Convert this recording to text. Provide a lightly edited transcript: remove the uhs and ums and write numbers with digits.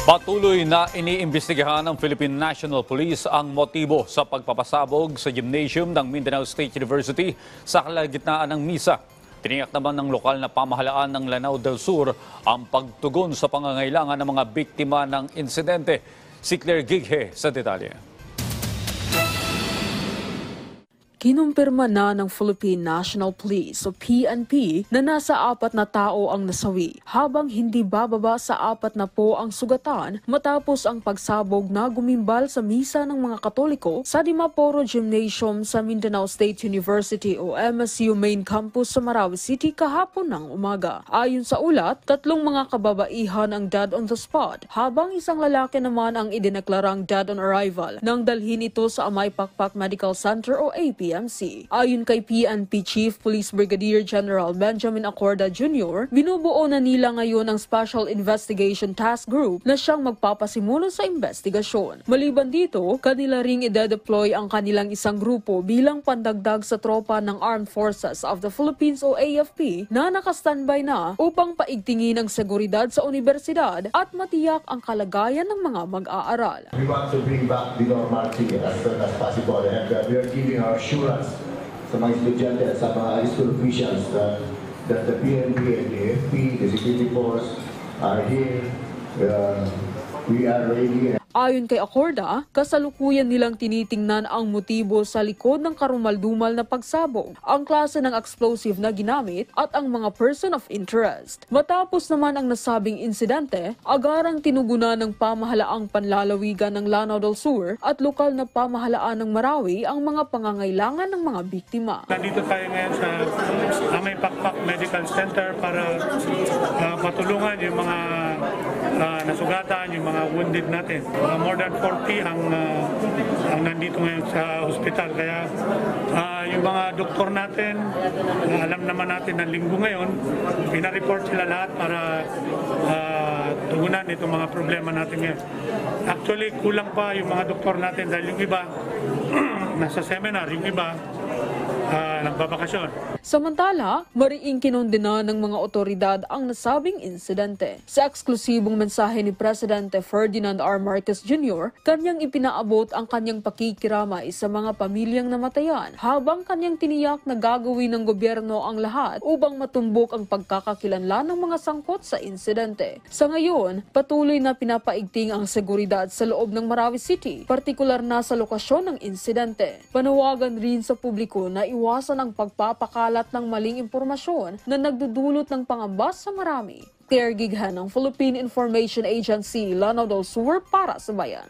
Patuloy na iniimbestigahan ng Philippine National Police ang motibo sa pagpapasabog sa gymnasium ng Mindanao State University sa kalagitnaan ng misa. Tiniyak naman ng lokal na pamahalaan ng Lanao del Sur ang pagtugon sa pangangailangan ng mga biktima ng insidente. Si Claire Gighe sa detalye. Kinumpirma na ng Philippine National Police o PNP na nasa 4 na tao ang nasawi habang hindi bababa sa 4 na po ang sugatan matapos ang pagsabog na gumimbal sa misa ng mga Katoliko sa Dimaporo Gymnasium sa Mindanao State University o MSU Main Campus sa Marawi City kahapon ng umaga. Ayon sa ulat, 3 mga kababaihan ang dead on the spot habang isang lalaki naman ang idineklarang dead on arrival nang dalhin ito sa Amay Pakpak Medical Center o APMC. Ayon kay PNP Chief Police Brigadier General Benjamin Acorda Jr., binubuo na nila ngayon ang Special Investigation Task Group na siyang magpapasimulo sa investigasyon. Maliban dito, kanila ring ide-deploy ang kanilang isang grupo bilang pandagdag sa tropa ng Armed Forces of the Philippines o AFP na nakastandby na upang paigtingin ang seguridad sa universidad at matiyak ang kalagayan ng mga mag-aaral. We want to bring back the normality as soon as possible, and we are giving our assurance sa mga estudyante at sa mga school officials that the PNP and the AFP, the security force are here. We are ready. Ayon kay Acorda, kasalukuyan nilang tinitingnan ang motibo sa likod ng karumaldumal na pagsabog, ang klase ng explosive na ginamit at ang mga person of interest. Matapos naman ang nasabing insidente, agarang tinugunan ng pamahalaang panlalawigan ng Lanao del Sur at lokal na pamahalaan ng Marawi ang mga pangangailangan ng mga biktima. Nandito tayo ngayon sa Amay Pakpak Medical Center para matulungan yung mga nasugatan, yung mga wounded natin. More than 40 ang nandito ngayon sa hospital. Kaya yung mga doktor natin, alam naman natin na linggo ngayon, pinareport sila lahat para tugunan itong mga problema natin ngayon. Actually, kulang pa yung mga doktor natin dahil yung iba nasa seminar, yung iba nagbabakasyon. Samantala, mariing kinondena ng mga otoridad ang nasabing insidente. Sa eksklusibong mensahe ni Presidente Ferdinand R. Marcos Jr., kanyang ipinaabot ang kanyang pakikiramay sa mga pamilyang namatayan habang kanyang tiniyak na gagawin ng gobyerno ang lahat upang matumbok ang pagkakakilanlan ng mga sangkot sa insidente. Sa ngayon, patuloy na pinapaigting ang seguridad sa loob ng Marawi City, partikular na sa lokasyon ng insidente. Panawagan rin sa publiko na iwasan ang pagpapakalat ng maling impormasyon na nagdudulot ng pangamba sa marami. Claire Gighe ng Philippine Information Agency, Lanao del Sur para sa Bayan.